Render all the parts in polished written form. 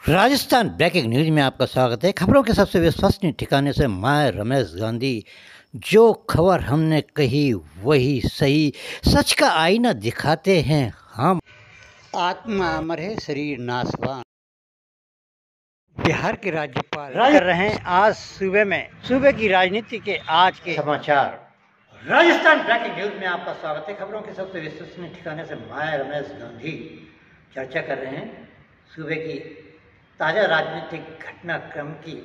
Rajasthan breaking news में आपका स्वागत है। खबरों के सबसे विश्वसनीय ठिकाने से मैं रमेश गांधी। जो खबर हमने कही वही सही, सच का आईना दिखाते हैं हम। आत्मा अमर है, शरीर नाशवान। बिहार के राज्यपाल कर रहे हैं आज सूबे की राजनीति के आज के समाचार। राजस्थान ब्रेकिंग न्यूज में आपका स्वागत है। खबरों के सबसे विश्वसनीय ठिकाने से मैं रमेश गांधी चर्चा कर रहे हैं सूबे की ताज़ा राजनीतिक घटनाक्रम की।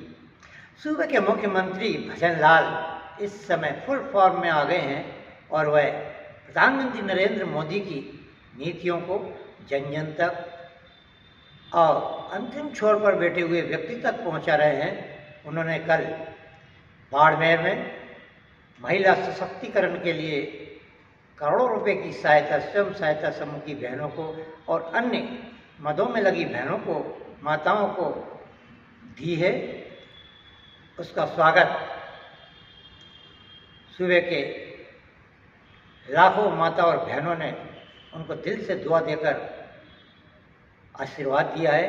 सूबे के मुख्यमंत्री भजन लाल इस समय फुल फॉर्म में आ गए हैं और वह प्रधानमंत्री नरेंद्र मोदी की नीतियों को जन जन तक और अंतिम छोर पर बैठे हुए व्यक्ति तक पहुंचा रहे हैं। उन्होंने कल बाड़मेर में महिला सशक्तिकरण के लिए करोड़ों रुपए की सहायता स्वयं सहायता समूह की बहनों को और अन्य मदों में लगी बहनों को, माताओं को दी है। उसका स्वागत सूबे के लाखों माता और बहनों ने उनको दिल से दुआ देकर आशीर्वाद दिया है,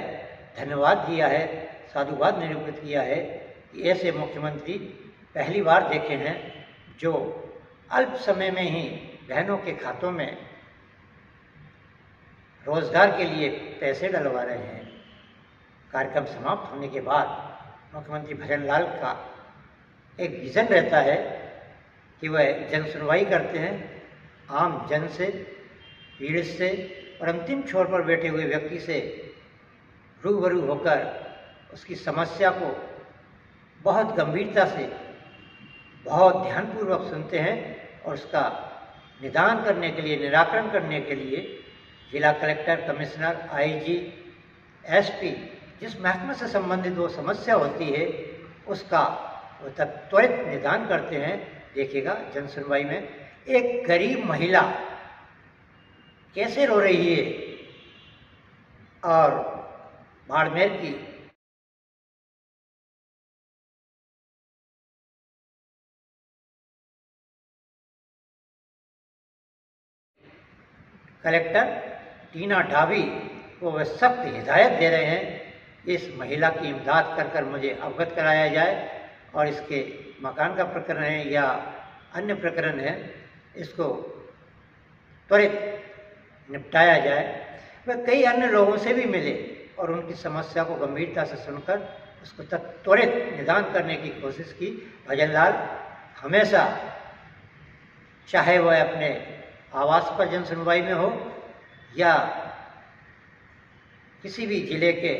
धन्यवाद दिया है, साधुवाद निरूपित किया है कि ऐसे मुख्यमंत्री पहली बार देखे हैं जो अल्प समय में ही बहनों के खातों में रोजगार के लिए पैसे डलवा रहे हैं। कार्यक्रम समाप्त होने के बाद मुख्यमंत्री भजन लाल का एक विजन रहता है कि वह जन सुनवाई करते हैं, आम जन से, पीड़ित से और अंतिम छोर पर बैठे हुए व्यक्ति से रूबरू होकर उसकी समस्या को बहुत गंभीरता से, बहुत ध्यानपूर्वक सुनते हैं और उसका निदान करने के लिए, निराकरण करने के लिए जिला कलेक्टर, कमिश्नर, आईजी, एसपी जिस महकमे से संबंधित वो समस्या होती है उसका वो त्वरित निदान करते हैं। देखिएगा जन सुनवाई में एक गरीब महिला कैसे रो रही है और बाड़मेर की कलेक्टर टीना डाबी को वह सख्त हिदायत दे रहे हैं इस महिला की इमदाद कर कर मुझे अवगत कराया जाए और इसके मकान का प्रकरण है या अन्य प्रकरण है, इसको त्वरित निपटाया जाए। वह कई अन्य लोगों से भी मिले और उनकी समस्या को गंभीरता से सुनकर उसको त्वरित निदान करने की कोशिश की। भजन लाल हमेशा, चाहे वह अपने आवास पर जन सुनवाई में हो या किसी भी जिले के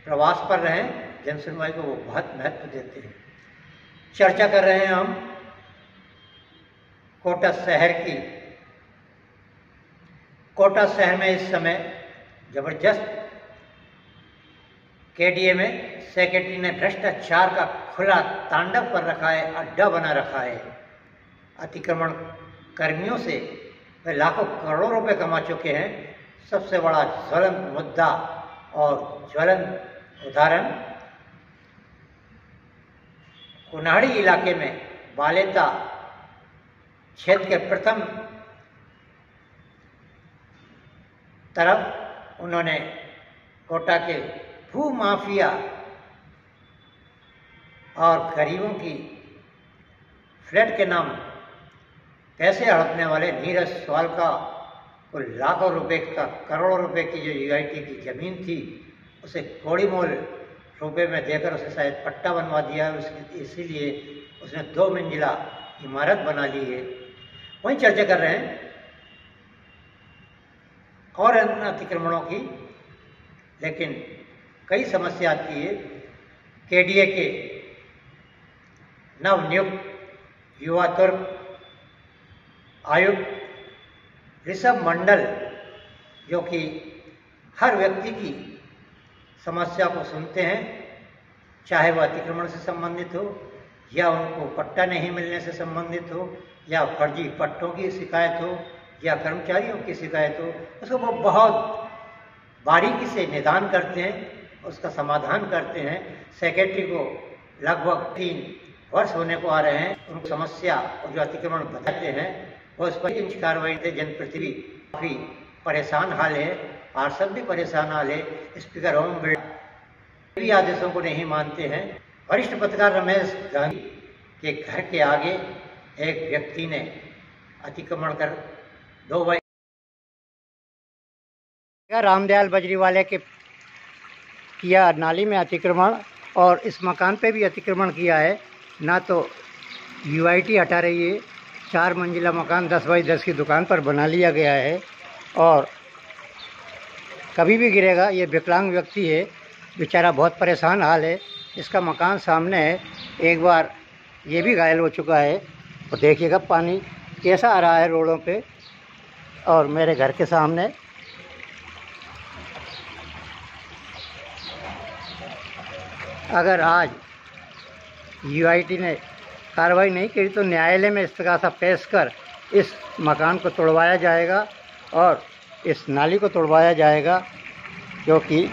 प्रवास पर रहें, जन सुनवाई को वो बहुत महत्व देते हैं। चर्चा कर रहे हैं हम कोटा शहर की। कोटा शहर में इस समय जबरदस्त केडीए में सेक्रेटरी ने भ्रष्टाचार का खुला तांडव कर रखा है, अड्डा बना रखा है। अतिक्रमण कर्मियों से वे लाखों करोड़ों रुपए कमा चुके हैं। सबसे बड़ा ज्वलंत मुद्दा और ज्वलंत उदाहरण कुन्हाड़ी इलाके में बालेता क्षेत्र के प्रथम तरफ उन्होंने कोटा के भू माफिया और गरीबों की फ्लैट के नाम पैसे हड़पने वाले नीरज स्वालका को लाखों रुपए का, करोड़ों रुपए की जो यूआईटी की जमीन थी उसे कौड़ी मोल रुपए में देकर उसे शायद पट्टा बनवा दिया है, इसीलिए उसने 2 मंजिला इमारत बना ली है। वहीं चर्चा कर रहे हैं और अन्य अतिक्रमणों की, लेकिन कई समस्या आती है। केडीए के नवनियुक्त युवा तुर्क आयुक्त ऋषभ मंडल, जो कि हर व्यक्ति की समस्या को सुनते हैं, चाहे वह अतिक्रमण से संबंधित हो या उनको पट्टा नहीं मिलने से संबंधित हो या फर्जी पट्टों की शिकायत हो या कर्मचारियों की शिकायत हो, उसको वो बहुत बारीकी से निदान करते हैं, उसका समाधान करते हैं। सेक्रेटरी को लगभग 3 वर्ष होने को आ रहे हैं। उनको समस्या और जो अतिक्रमण बताते हैं वो उस पर इंच कार्रवाई से जनप्रतिनिधि काफ़ी परेशान हाल है, पार्षद भी परेशान हाल है, स्पीकर ओम बिरला भी आदेशों को नहीं मानते हैं। वरिष्ठ पत्रकार रमेश गांधी के घर के आगे एक व्यक्ति ने अतिक्रमण कर 2 बाई रामदयाल बजरीवाले के किया नाली में अतिक्रमण, और इस मकान पे भी अतिक्रमण किया है। ना तो यूआईटी हटा रही है, 4 मंजिला मकान 10 बाई 10 की दुकान पर बना लिया गया है और कभी भी गिरेगा। ये विकलांग व्यक्ति है, बेचारा बहुत परेशान हाल है। इसका मकान सामने है, एक बार ये भी घायल हो चुका है। और देखिएगा पानी कैसा आ रहा है रोडों पे और मेरे घर के सामने। अगर आज यूआईटी ने कार्रवाई नहीं की तो न्यायालय में इस्तगासा पेश कर इस मकान को तोड़वाया जाएगा और इस नाली को तोड़वाया जाएगा, क्योंकि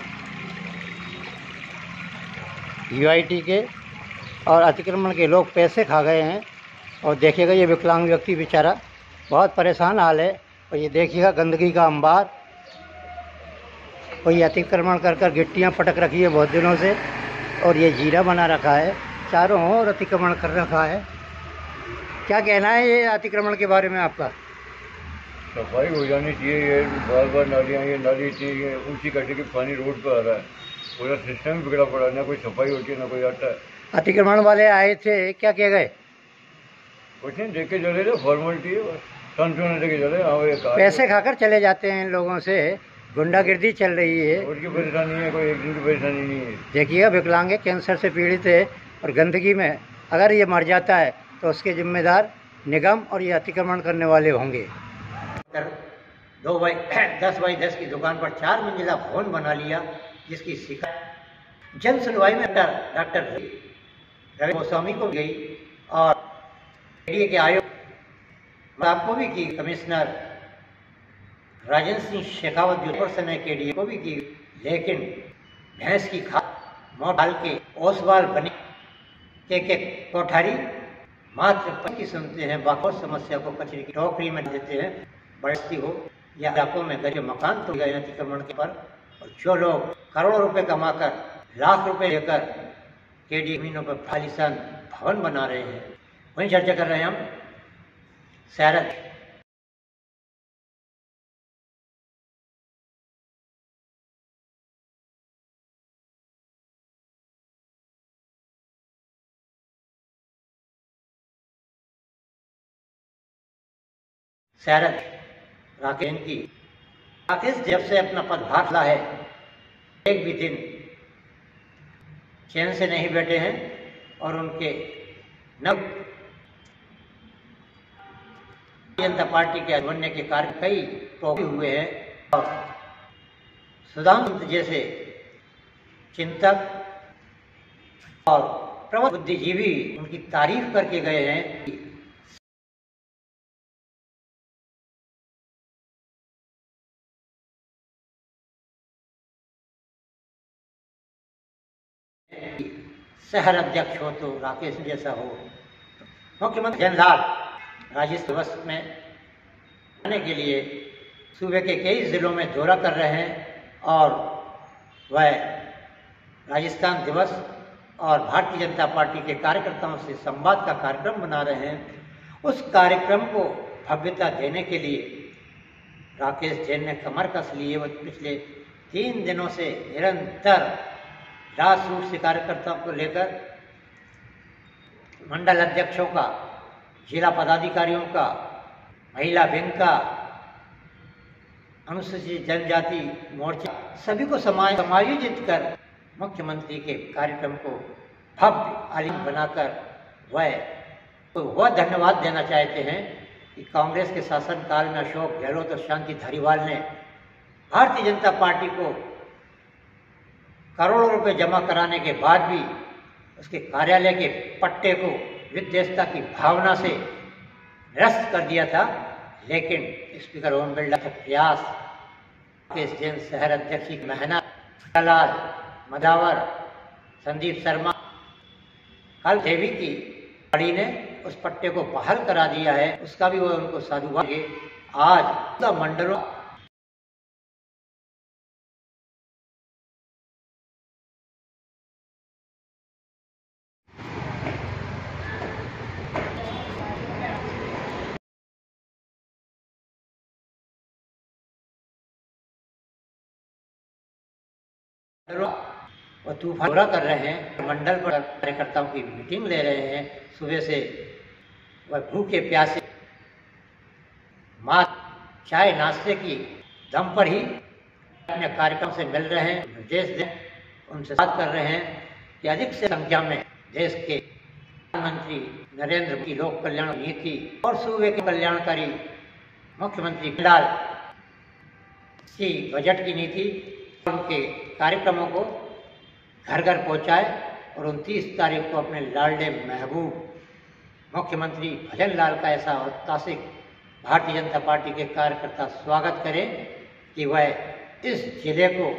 यूआईटी के और अतिक्रमण के लोग पैसे खा गए हैं। और देखिएगा ये विकलांग व्यक्ति बेचारा बहुत परेशान हाल है। और ये देखिएगा गंदगी का अंबार, और ये अतिक्रमण कर कर गिट्टियाँ पटक रखी है बहुत दिनों से, और ये जीरा बना रखा है, चारों ओर अतिक्रमण कर रखा है। क्या कहना है ये अतिक्रमण के बारे में आपका? सफाई हो जानी चाहिए। ये बार बार नालियाँ, ये नाली इतनी ऊंची करके कि पानी रोड पर आ रहा है, पूरा सिस्टम बिगड़ा पड़ा है। ना कोई सफाई होती है ना कोई आता है। अतिक्रमण वाले आए थे, क्या कह गए? कुछ नहीं, देख के चले थे, फॉर्मेलिटी है, संतों देखे चले। हाँ, पैसे खाकर चले जाते हैं लोगों से, गुंडागिर्दी चल रही है। रोड की परेशानी है, कोई एक दिन की परेशानी नहीं है। देखिएगा विकलांग है, कैंसर से पीड़ित है, और गंदगी में अगर ये मर जाता है तो उसके जिम्मेदार निगम और ये अतिक्रमण करने वाले होंगे। 10 बाई 10 की दुकान पर 4 मंजिला भवन बना लिया, जिसकी शिकायत जन सुनवाई में डॉक्टर रवि गोस्वामी को गई और केडीए के आयोग आपको भी की, कमिश्नर राजेंद्र सिंह शेखावत जो ने केडीए को भी की। लेकिन भैंस की खाद मोट डाल के ओसवाल बने के कोठारी मात्र पति सुनते हैं। बाकी समस्या को कचरे की टोकरी में देते हैं। बढ़ती हो या इलाकों में गरीब मकान तो गए अतिक्रमण के पर, और जो लोग करोड़ों रुपए कमाकर लाख रुपए लेकर केडी जमीनों पर आलीशान भवन बना रहे हैं, वहीं चर्चा कर रहे हैं हम। सैरत राकेश की राकेश जब से अपना पदभार ला है, एक भी दिन चैन से नहीं बैठे हैं और उनके नव जनता पार्टी के बनने के कार्य कई टोके हुए हैं। और सुदाम जैसे चिंतक और प्रबल बुद्धिजीवी उनकी तारीफ करके गए हैं। शहर अध्यक्ष हो तो राकेश जैसा हो। मुख्यमंत्री जनलाल राज्य दिवस में आने के लिए सूबे के कई जिलों में दौरा कर रहे हैं और वह राजस्थान दिवस और भारतीय जनता पार्टी के कार्यकर्ताओं से संवाद का कार्यक्रम बना रहे हैं। उस कार्यक्रम को भव्यता देने के लिए राकेश जैन ने कमर कस ली है। वह पिछले 3 दिनों से निरंतर रात रूट से कार्यकर्ताओं को लेकर मंडल अध्यक्षों का, जिला पदाधिकारियों का, महिला विंग का, अनुसूचित जनजाति मोर्चा, सभी को समायोजित कर मुख्यमंत्री के कार्यक्रम को भव्य आलिंग बनाकर वह धन्यवाद देना चाहते हैं कि कांग्रेस के शासनकाल में अशोक गहलोत और शांति धारीवाल ने भारतीय जनता पार्टी को करोड़ों रुपए जमा कराने के बाद भी उसके कार्यालय के पट्टे को विदेशता की भावना से निरस्त कर दिया था। लेकिन स्पीकर ओम बिरला के प्रयास, राकेश जैन शहर अध्यक्ष की मेहनत, लाल मदावर, संदीप शर्मा, कल देवी की गाड़ी ने उस पट्टे को बहाल करा दिया है। उसका भी वो उनको साधुवाद। आज मंडलों वो तूफान दौरा कर रहे हैं, मंडल पर कार्यकर्ताओं की मीटिंग ले रहे हैं। सुबह से वह भूखे प्यासे माँ चाय नाश्ते की दम पर ही अपने कार्यक्रम से मिल रहे हैं, निर्देश दें, उनसे बात कर रहे हैं कि अधिक से संख्या में देश के प्रधानमंत्री नरेंद्र मोदी लोक कल्याण नीति और सूबे के कल्याणकारी मुख्यमंत्री लाल की बजट की नीति उनके कार्यक्रमों को घर घर पहुंचाए और 29 तारीख को अपने लाडले महबूब मुख्यमंत्री भजन लाल का ऐसा ऐतिहासिक भारतीय जनता पार्टी के कार्यकर्ता स्वागत करें कि वह इस जिले को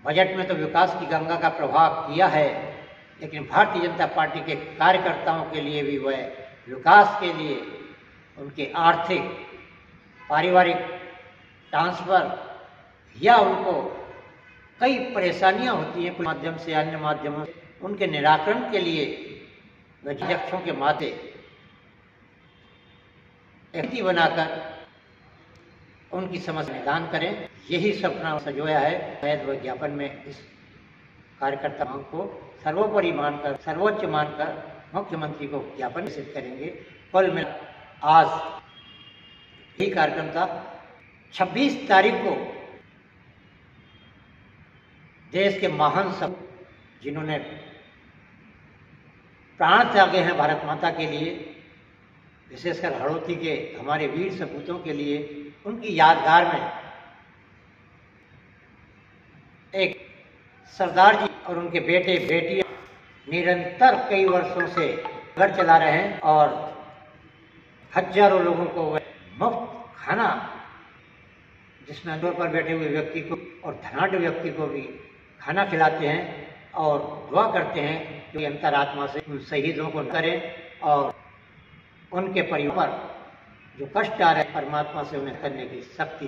बजट में तो विकास की गंगा का प्रभाव किया है, लेकिन भारतीय जनता पार्टी के कार्यकर्ताओं के लिए भी वह विकास के लिए उनके आर्थिक पारिवारिक ट्रांसफर या उनको कई परेशानियां होती हैं माध्यम से अन्य माध्यमों से, उनके निराकरण के लिए वह अध्यक्षों के माथे व्यक्ति बनाकर उनकी समस्या निदान करें। यही सपना सजोया है। शायद वह ज्ञापन में इस कार्यकर्ता मांग को सर्वोपरि मानकर, सर्वोच्च मानकर मुख्यमंत्री को ज्ञापन निश्चित करेंगे। कुल में आज ही कार्यक्रम था। 26 तारीख को देश के महान सब जिन्होंने प्राण त्यागे हैं भारत माता के लिए, विशेषकर हड़ौती के हमारे वीर सपूतों के लिए, उनकी यादगार में एक सरदार जी और उनके बेटे बेटियां निरंतर कई वर्षों से घर चला रहे हैं और हजारों लोगों को वह मुफ्त खाना, जिसमें अंदर पर बैठे हुए व्यक्ति को और धनाढ़ व्यक्ति को भी खाना खिलाते हैं और दुआ करते हैं कि अंतरात्मा से उन शहीदों को न करें और उनके परिवार जो कष्ट आ रहे हैं परमात्मा से उन्हें करने की शक्ति